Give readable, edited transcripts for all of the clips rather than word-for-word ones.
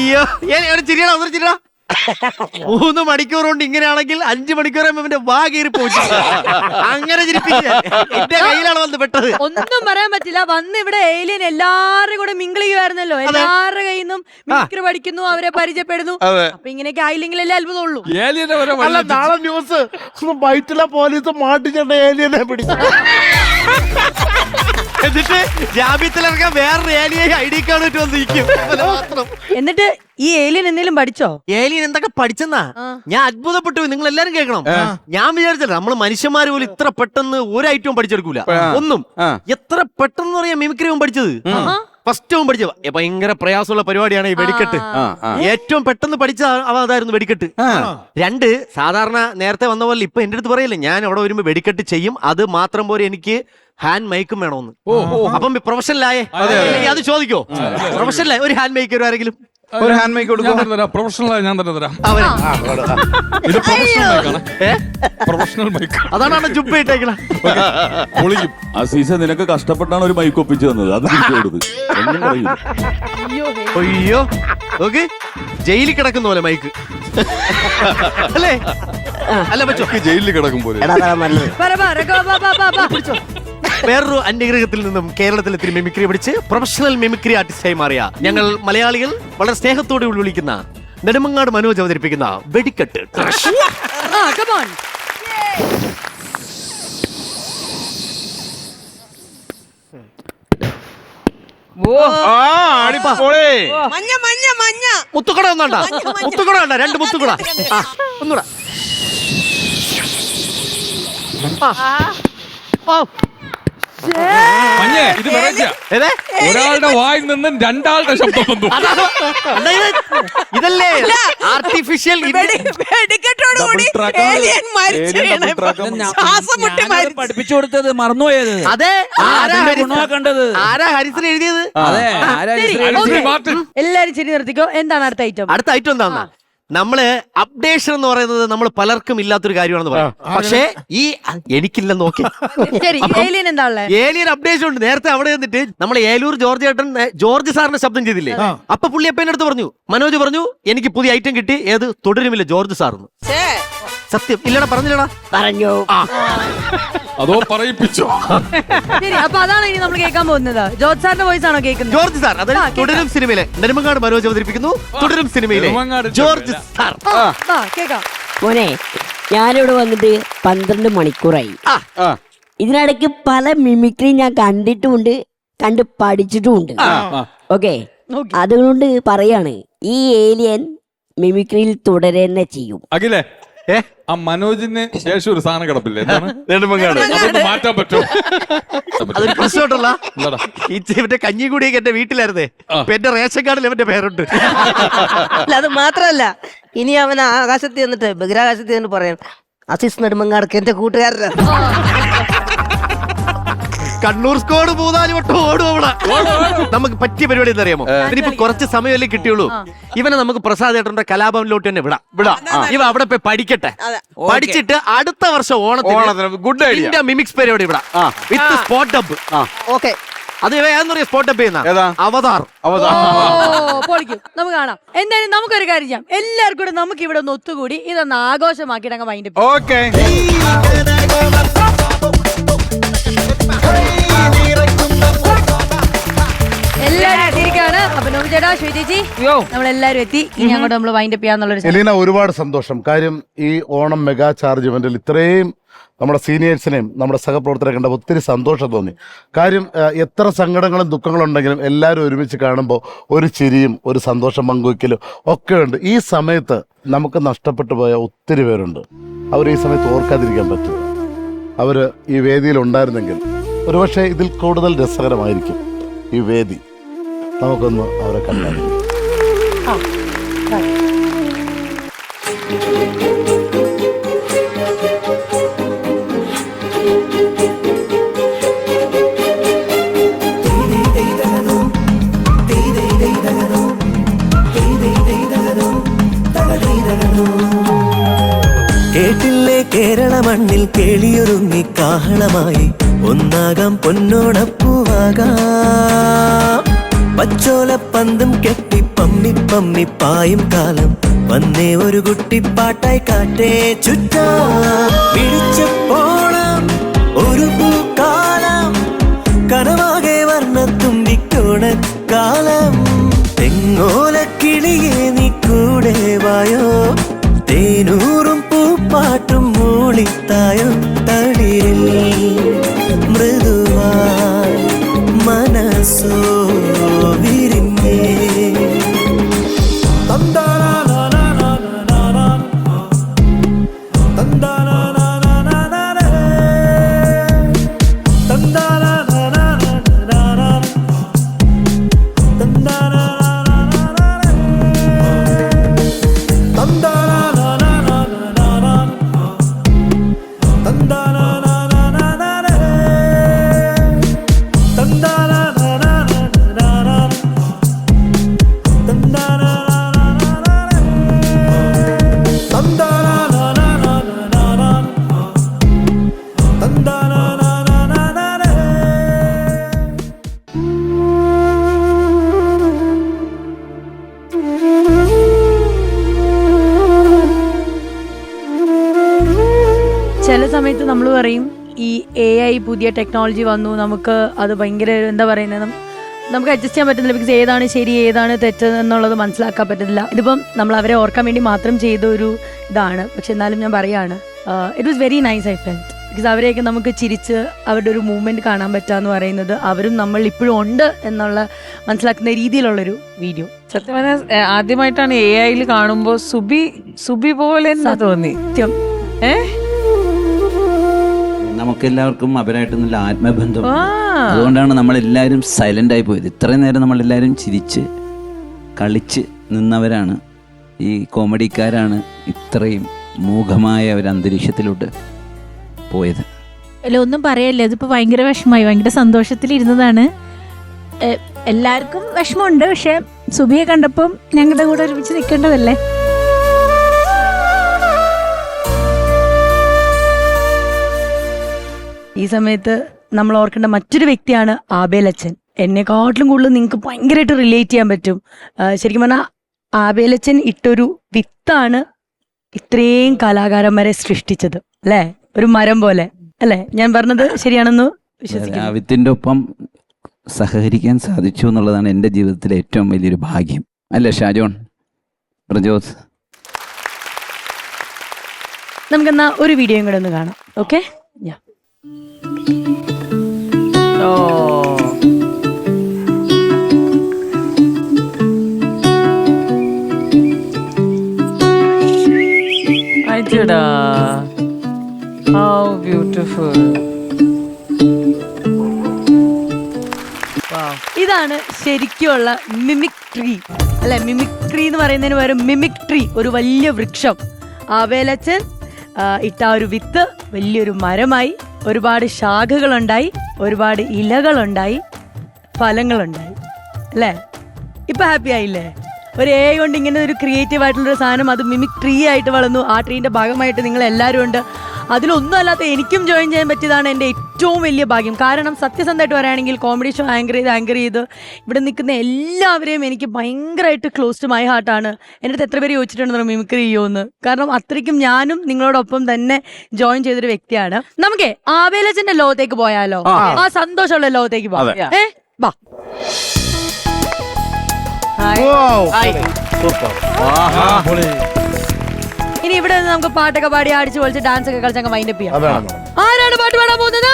അയ്യോ ചിരിയടാ ഒന്നും ചിരിയടാ. 3 മണിക്കൂർ കൊണ്ട് ഇങ്ങനെയാണെങ്കിൽ 5 മണിക്കൂർ ഇവന്റെ വാ കീറി പോയി. അങ്ങനെ ചിരിപ്പിക്കുക എന്റെ കയ്യിലാണ് വന്ന് പെട്ടത്. ഒന്നും പറയാൻ പറ്റില്ല. വന്ന് ഇവിടെ ഏലിയൻ എല്ലാവരും കൂടെ മിങ്കിൾ ചെയ്യുമായിരുന്നല്ലോ. എല്ലാവരുടെ കയ്യിൽ നിന്നും മിമിക്രി പഠിക്കുന്നു, അവരെ പരിചയപ്പെടുന്നു. അപ്പൊ ഇങ്ങനെയൊക്കെ ആയില്ലെങ്കിലല്ലേ അത്ഭുതമുള്ളൂ. അല്ല നാളെ ന്യൂസ് വൈറ്റിലെ പോലീസ് മാട്ടിച്ചേട്ട ഏലിയനെ പിടിച്ചു. എന്നിട്ട് ജാമ്യത്തിലിറങ്ങാൻ വേറൊരു ഏലിയൻ ID കാർഡ് ഇട്ട് വന്നിരിക്കും മാത്രം. എന്നിട്ട് ഈ ഏലിയൻ എന്തെങ്കിലും പഠിച്ചോ? ഏലിയൻ എന്തൊക്കെ പഠിച്ചെന്നാ ഞാൻ അത്ഭുതപ്പെട്ടു. നിങ്ങൾ എല്ലാരും കേൾക്കണം. ഞാൻ വിചാരിച്ചല്ല നമ്മള് മനുഷ്യന്മാര് പോലും ഇത്ര പെട്ടെന്ന് ഒരു ഐറ്റവും പഠിച്ചെടുക്കൂല. ഒന്നും എത്ര പെട്ടെന്ന് പറയാം മിമിക്രിയും പഠിച്ചത്. ഫസ്റ്റ് പഠിച്ചത് ഭയങ്കര പ്രയാസമുള്ള പരിപാടിയാണ് ഈ വെടിക്കെട്ട്. ഏറ്റവും പെട്ടെന്ന് പഠിച്ച അതായിരുന്നു വെടിക്കെട്ട്. 2 സാധാരണ നേരത്തെ വന്ന പോലെ ഇപ്പൊ എന്റെ അടുത്ത് പറയില്ലേ, ഞാൻ അവിടെ വരുമ്പോ വെടിക്കെട്ട് ചെയ്യും. അത് മാത്രം പോലെ എനിക്ക് ഹാൻഡ് മൈക്കും വേണമെന്ന്. അപ്പം പ്രൊഫഷണലായേ അത് ചോദിക്കോ? പ്രൊഫഷണലായ ഒരു ഹാൻഡ് മൈക്ക് ആരെങ്കിലും ഒരു ഹാൻഡ് മൈക്ക് കൊടുക്കും. പ്രൊഫഷണലായി ഞാൻ തന്നെ തരാം. ഇത് പ്രൊഫഷണൽ മൈക്ക്. അതാണ് ജുബ്ബ ഇട്ടേക്കണ. അസീസ നിനക്ക് കഷ്ടപ്പെട്ടാണ് ഒരു മൈക്ക് ഒപ്പിച്ചു തന്നത്. അത് തിരിച്ചു അയ്യോ നോക്ക്, ജയിലിൽ കിടക്കുന്ന പോലെ മൈക്ക് അല്ലേ? അല്ല പറ്റോ ജയിലിൽ കിടക്കും പോലെ. വേറൊരു അന്യഗ്രഹത്തിൽ നിന്നും കേരളത്തിൽ ഇത്തിരി മിമിക്രി പഠിച്ച് പ്രൊഫഷണൽ മിമിക്രി ആർട്ടിസ്റ്റായി മാറിയ ഞങ്ങൾ മലയാളികൾ വളരെ സ്നേഹത്തോടെ വിളിക്കുന്ന നെടുമങ്ങാട് മനോജ് അവതരിപ്പിക്കുന്ന വെടിക്കെട്ട്. മുത്തുക്കട ഒന്നാണ്ടാ, മുത്തുക്കട വേണ്ട, 2 മുത്തുക്കട. ഒന്നുകൂടാ. ഇത് ഒരാളുടെ വായിൽ നിന്നും 2 ശബ്ദം വന്നു. ഇതല്ലേ ആർട്ടിഫിഷ്യൽ പഠിപ്പിച്ചു കൊടുത്തത് മറന്നുപോയത്. അതെ, കണ്ടത് ആരാ ഹരിശ്രീ എഴുതിയത്? എല്ലാരും ശരി നിർത്തിക്കോ. എന്താണ് അടുത്ത ഐറ്റം? അടുത്ത ഐറ്റം എന്താ? നമ്മള് അപ്ഡേഷൻ എന്ന് പറയുന്നത് നമ്മൾ പലർക്കും ഇല്ലാത്തൊരു കാര്യമാണെന്ന് പറയാം. പക്ഷേ ഈ എനിക്കില്ലെന്ന് നോക്കി. ഏലിയൻ അപ്ഡേഷൻ ഉണ്ട്. നേരത്തെ അവിടെ നിന്നിട്ട് നമ്മൾ ഏലൂർ ജോർജ് ഏട്ടൻ ജോർജ് സാറിന്റെ ശബ്ദം ചെയ്തില്ലേ? അപ്പൊ പുള്ളി അപ്പൻ്റെ അടുത്ത് പറഞ്ഞു, മനോജ് പറഞ്ഞു എനിക്ക് പുതിയ ഐറ്റം കിട്ടി. ഏത്? തുടരുമില്ല ജോർജ് സാറിന്. സത്യം ഇല്ലടാ, പറഞ്ഞില്ലടാ? പറഞ്ഞു. അതോ പറയിപ്പിച്ചോ? ശരി, അപ്പൊ അതാണ് ഇനി നമ്മൾ കേൾക്കാൻ പോകുന്നത്. ജോർജ് സാറിന്റെ വോയിസ് ആണോ കേൾക്കുന്നത്? ജോർജ് സാർ, അതായത് തുടരും സിനിമയിലെ നെടുമങ്ങാട് മനോജ് അവതരിപ്പിക്കുന്നു. തുടരും സിനിമയിലെ ജോർജ് സാർ. കേൾക്കാം. മോനെ, ഞാനിവിടെ വന്നിട്ട് 12 മണിക്കൂറായി. ഇതിനിടയ്ക്ക് പല മിമിക്രി ഞാൻ കണ്ടിട്ടുമുണ്ട്, കണ്ട് പഠിച്ചിട്ടുമുണ്ട്. ഓക്കെ, അതുകൊണ്ട് പറയാണ് ഈ ഏലിയൻ മിമിക്രിയിൽ തുടരുന്നെ ചെയ്യും. അഖിലേ, ആ മനോജിന് ശേഷം ഒരു സാധനം കിടപ്പില്ലേ? മാറ്റാൻ പറ്റുമോ? അതൊരു പ്രശ്നമുണ്ടല്ല. ഇവന്റെ കഞ്ഞിക്കൂടിയൊക്കെ എന്റെ വീട്ടിലായിരുന്നേ. എന്റെ റേഷൻ കാർഡിൽ അവന്റെ പേരുണ്ട്. അല്ല, അത് മാത്രല്ല, ഇനി അവൻ ആകാശത്ത് ചെന്നിട്ട് ബഹിരാകാശത്ത് ചെന്ന് പറയാം, അസീസ് നെടുമങ്ങാടൊക്കെ എന്റെ കൂട്ടുകാരനാണ്. കണ്ണൂർ സ്കോഡ് 3-4 വട്ടം ഓടും അവിടെ. നമുക്ക് പറ്റിയ പരിപാടി എന്താ അറിയാമോ? ഇതിനിപ്പോ കുറച്ച് സമയമല്ലേ കിട്ടിയുള്ളൂ. ഇവനെ നമുക്ക് പ്രസാദ് ഏട്ടന്റെ കലാഭവനിലോട്ട് തന്നെ വിടാം. ഇവ അവിടെ പോയി പഠിക്കട്ടെ. പഠിച്ചിട്ട് അടുത്ത വർഷം ഓണത്തിന് ഗുഡ് ഐഡിയ മിമിക്സ് പരിപാടി വിടാം വിത്ത് സ്പോട്ട് ഡബ്. ഓക്കെ, അത് ഏതെന്ന് പറയാ സ്പോട്ട് ഡബ് ചെയ്യുന്ന അവതാർ. പൊളിക്കും, നമുക്ക് കാണാം. എന്തായാലും നമുക്കൊരു കാര്യം ചെയ്യാം. എല്ലാവർക്കും കൂടെ നമുക്ക് ഇവിടെ ഒന്ന് ഒത്തുകൂടി ഇതൊന്ന് ആഘോഷമാക്കിയിട്ട് അങ്ങ് വൈൻഡ്. ഓക്കെ, എല്ലാരും എത്തിയിരിക്കാണ്. അപ്പൊ നോബി ചേട്ടാ, ശ്വേതേച്ചി, നമ്മളെല്ലാരും എത്തി. ഇനി അങ്ങോട്ട് നമ്മൾ വൈൻഡ് അപ്പ് ചെയ്യാന്നുള്ളൊരു. എലീന, ഒരുപാട് സന്തോഷം. കാര്യം ഈ ഓണം മെഗാ ചാർജ് ഇവന്റിൽ ഇത്രയും നമ്മുടെ സീനിയേഴ്സിനെയും നമ്മുടെ സഹപ്രവർത്തകരെ കണ്ടപ്പോൾ ഒത്തിരി സന്തോഷം തോന്നി. കാര്യം എത്ര സങ്കടങ്ങളും ദുഃഖങ്ങളും ഉണ്ടെങ്കിലും എല്ലാവരും ഒരുമിച്ച് കാണുമ്പോൾ ഒരു ചിരിയും ഒരു സന്തോഷം പങ്കുവയ്ക്കലും ഒക്കെ ഉണ്ട്. ഈ സമയത്ത് നമുക്ക് നഷ്ടപ്പെട്ടു പോയ ഒത്തിരി പേരുണ്ട്. അവർ ഈ സമയത്ത് ഓർക്കാതിരിക്കാൻ പറ്റില്ല. അവർ ഈ വേദിയിൽ ഉണ്ടായിരുന്നെങ്കിൽ ഒരുപക്ഷെ ഇതിൽ കൂടുതൽ രസകരമായിരിക്കും ഈ വേദി. നമുക്കൊന്ന് അവരെ കണ്ടാൽ. കേട്ടില്ലേ കേരള മണ്ണിൽ കേളിയൊരുങ്ങി കാഹളമായി ഒന്നാകാം പൊന്നോണപ്പൂവാകാം പച്ചോലപ്പന്തും കെട്ടി പമ്മി പമ്മി പായും കാലം വന്നേ ഒരു കുട്ടിപ്പാട്ടായി കാറ്റേ ചുറ്റാ പിടിച്ചപ്പോളം ഒരു പൂക്കാലം കനവാകെ വർണ്ണത്തുമ്പിക്കോണക്കാലം തെങ്ങോലക്കിളിയെ നീ കൂടെ വായോ തേനൂറും പൂപ്പാട്ടും മൂളിത്തായോ തളിരിൽ മൃദുവായി മനസ്സോ വിരിഞ്ഞേ ചില സമയത്ത് നമ്മൾ പറയും ഈ AI പുതിയ ടെക്നോളജി വന്നു, നമുക്ക് അത് ഭയങ്കര എന്താ പറയുന്നത്, നമുക്ക് അഡ്ജസ്റ്റ് ചെയ്യാൻ പറ്റുന്നില്ല. ബിക്കോസ് ഏതാണ് ശരി ഏതാണ് തെറ്റ് എന്നുള്ളത് മനസ്സിലാക്കാൻ പറ്റുന്നില്ല. ഇതിപ്പം നമ്മൾ അവരെ ഓർക്കാൻ വേണ്ടി മാത്രം ചെയ്ത ഒരു ഇതാണ്. പക്ഷെ എന്നാലും ഞാൻ പറയാണ്, it was very nice. I felt because അവരെയൊക്കെ നമുക്ക് ചിരിച്ച് അവരുടെ ഒരു മൂവ്മെന്റ് കാണാൻ പറ്റാന്ന് പറയുന്നത് അവരും നമ്മൾ ഇപ്പോഴും ഉണ്ട് എന്നുള്ള മനസ്സിലാക്കുന്ന രീതിയിലുള്ളൊരു വീഡിയോ. സത്യം പറഞ്ഞാൽ ആദ്യമായിട്ടാണ് AI കാണുമ്പോൾ സുബി പോലെ തോന്നി. നമുക്കെല്ലാവർക്കും അവരായിട്ട് നല്ല ആത്മബന്ധം. അതുകൊണ്ടാണ് നമ്മളെല്ലാവരും സൈലന്റ് ആയി പോയത്. ഇത്രയും നേരം നമ്മളെല്ലാവരും ചിരിച്ച് കളിച്ച് നിന്നവരാണ്. ഈ കോമഡിക്കാരാണ് ഇത്രയും മൂകമായ ഒരു അന്തരീക്ഷത്തിലോട്ട് പോയത്. അല്ല, ഒന്നും പറയല്ലേ, അതിപ്പോൾ ഭയങ്കര വിഷമമായി. ഭയങ്കര സന്തോഷത്തിലിരുന്നതാണ്. എല്ലാവർക്കും വിഷമമുണ്ട്. പക്ഷെ സുബിയെ കണ്ടപ്പം ഞങ്ങളുടെ കൂടെ ഒരുമിച്ച് നിൽക്കേണ്ടതല്ലേ. ഈ സമയത്ത് നമ്മൾ ഓർക്കേണ്ട മറ്റൊരു വ്യക്തിയാണ് ആബേലച്ചൻ. എന്നെക്കാട്ടിലും കൂടുതൽ നിങ്ങൾക്ക് ഭയങ്കരമായിട്ട് റിലേറ്റ് ചെയ്യാൻ പറ്റും. ശരിക്കും പറഞ്ഞാൽ ആബേലച്ചൻ ഇട്ടൊരു വിത്താണ് ഇത്രയും കലാകാരന്മാരെ സൃഷ്ടിച്ചത് അല്ലേ? ഒരു മരം പോലെ അല്ലേ? ഞാൻ പറഞ്ഞത് ശരിയാണെന്ന് വിശ്വസിക്കുന്നു. ആ വിത്തിന്റെ ഒപ്പം സഹകരിക്കാൻ സാധിച്ചു എന്നുള്ളതാണ് എൻ്റെ ജീവിതത്തിലെ ഏറ്റവും വലിയൊരു ഭാഗ്യം. അല്ലേ ഷാജോൺ, പ്രജോത്? നമുക്കെന്നാ ഒരു വീഡിയോയും കൂടെ ഒന്ന് കാണാം. Okay, How beautiful. ഇതാണ് ശരിക്കുള്ള മിമിക്രി അല്ലെ? മിമിക്രി എന്ന് പറയുന്നതിന് പകരം മിമിക്ട്രി, ഒരു വലിയ വൃക്ഷം. ആബേലച്ചൻ ഇട്ട ഒരു വിത്ത് വലിയൊരു മരമായി, ഒരുപാട് ശാഖകളുണ്ടായി, ഒരുപാട് ഇലകളുണ്ടായി, ഫലങ്ങളുണ്ടായി അല്ലേ? ഇപ്പൊ ഹാപ്പി ആയില്ലേ? ഒരു AI കൊണ്ട് ഇങ്ങനെ ഒരു ക്രിയേറ്റീവ് ആയിട്ടുള്ളൊരു സാധനം, അത് മിമിക് ട്രീ ആയിട്ട് വളർന്നു. ആ ട്രീൻ്റെ ഭാഗമായിട്ട് നിങ്ങൾ എല്ലാവരും ഉണ്ട്. അതിലൊന്നും അല്ലാത്ത എനിക്കും ജോയിൻ ചെയ്യാൻ പറ്റിയതാണ് എൻ്റെ ഏറ്റവും വലിയ ഭാഗ്യം. കാരണം സത്യസന്ധമായിട്ട് പറയുകയാണെങ്കിൽ കോമഡി ഷോ ആങ്കർ ചെയ്ത് ഇവിടെ നിൽക്കുന്ന എല്ലാവരെയും എനിക്ക് ഭയങ്കരമായിട്ട് ക്ലോസ് ടു മൈ ഹാർട്ടാണ്. എൻ്റെ അടുത്ത് എത്ര പേര് ചോദിച്ചിട്ടുണ്ടെന്ന് മിമിക്രി ചെയ്യുമെന്ന്. കാരണം അത്രയ്ക്കും ഞാനും നിങ്ങളോടൊപ്പം തന്നെ ജോയിൻ ചെയ്തൊരു വ്യക്തിയാണ്. നമുക്കേ ആബേലച്ചന്റെ ലോകത്തേക്ക് പോയാലോ? ആ സന്തോഷമുള്ള ലോകത്തേക്ക് പോവാം. വാ. ഇനി ഇവിടെ നിന്ന് നമുക്ക് പാട്ടൊക്കെ പാടി അടിച്ചു പൊളിച്ച് ഡാൻസ് ഒക്കെ കളിച്ച് വൈൻഡ് അപ്പ് ചെയ്യാം. ആരാണ് പാട്ട് പാടാൻ പോകുന്നത്?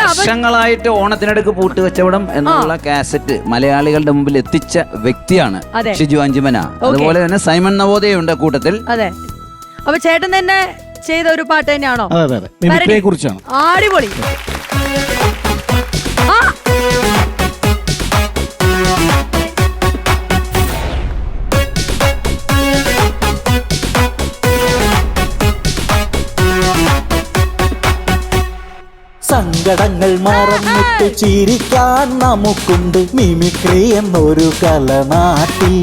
വർഷങ്ങളായിട്ട് ഓണത്തിനടുക്ക് പൂട്ടുകച്ചവടം എന്നുള്ള കാസറ്റ് മലയാളികളുടെ മുമ്പിൽ എത്തിച്ച വ്യക്തിയാണ് ഷിജു അഞ്ചുമന. അതുപോലെ തന്നെ സൈമൺ നവോദയുണ്ട് കൂട്ടത്തിൽ. അതെ, അപ്പൊ ചേട്ടൻ തന്നെ ചെയ്ത ഒരു പാട്ട് തന്നെയാണോ? കുറിച്ചാണ്. അടിപൊളി. സങ്കടങ്ങൾ മറന്നിട്ട് ചിരിക്കാൻ നമുക്കുണ്ട് മിമിക്രി എന്നൊരു കലനാട്ടി.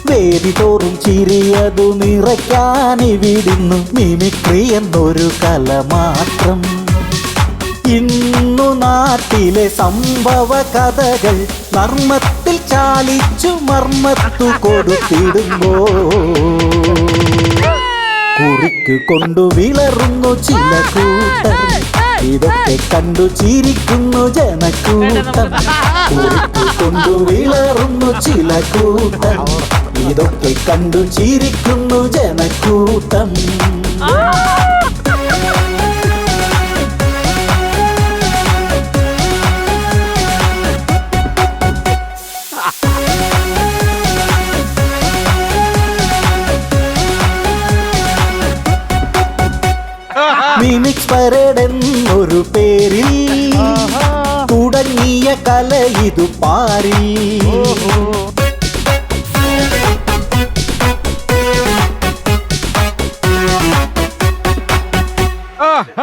വേദി തോറും ചിരിയതു നിറയ്ക്കാൻ ഇവിടുന്നു മിമിക്രി എന്നൊരു കല മാത്രം. ഇന്നു നാട്ടിലെ സംഭവ കഥകൾ നർമ്മത്തിൽ ചാലിച്ചു മർമ്മത്തു കൊടുത്തിടുമ്പോ കുറിക്ക് കൊണ്ടു വിളറുന്നു ചില കൂട്ടർ ഇതൊക്കെ കണ്ടു ചിരിക്കുന്നു ജനക്കൂട്ടം കുറിക്ക് കൊണ്ടു വിളറുന്നു ചില കൂട്ടർ ഇതൊക്കെ കണ്ടു ചിരിക്കുന്നു ജനക്കൂട്ടം മിമിക്സ് പരേഡ് എന്നൊരു പേരിൽ തുടങ്ങിയ കല ഇതു പാരി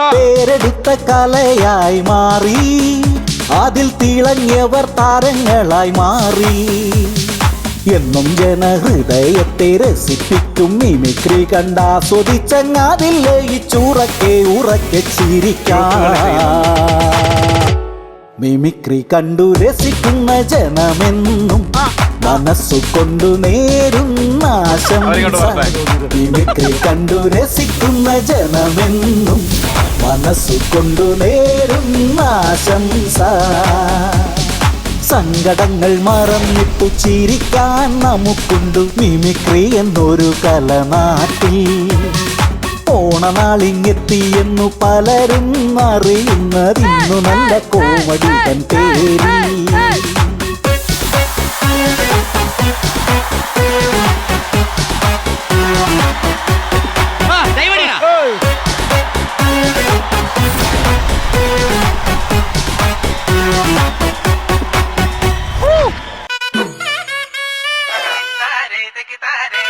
പേരെടുത്ത കലയായി മാറി അതിൽ തിളങ്ങിയവർ താരങ്ങളായി മാറി എന്നും ജനഹൃദയത്തെ രസിപ്പിക്കും മിമിക്രി കണ്ടാസ്വദിച്ചങ്ങാതിൽ ലയിച്ചുറക്കെ ഉറക്കെ ചിരിക്കാം മിമിക്രി കണ്ടു രസിക്കുന്ന ജനമെന്നും മനസ്സുകൊണ്ടു നേരുന്ന ആശംസ മിമിക്രി കണ്ടു രസിക്കുന്ന ജനമെന്നും മനസ്സുകൊണ്ടു നേരുന്ന ആശംസ സങ്കടങ്ങൾ മറന്നിട്ടു ചിരിക്കാൻ നമുക്കുണ്ട് മിമിക്രി എന്നൊരു കല നാട്ടിൽ ഓണനാളിങ്ങെത്തിയെന്നു പലരും അറിയുന്നതിന്നു നല്ല കോമഡി തൻ പേരി Take it,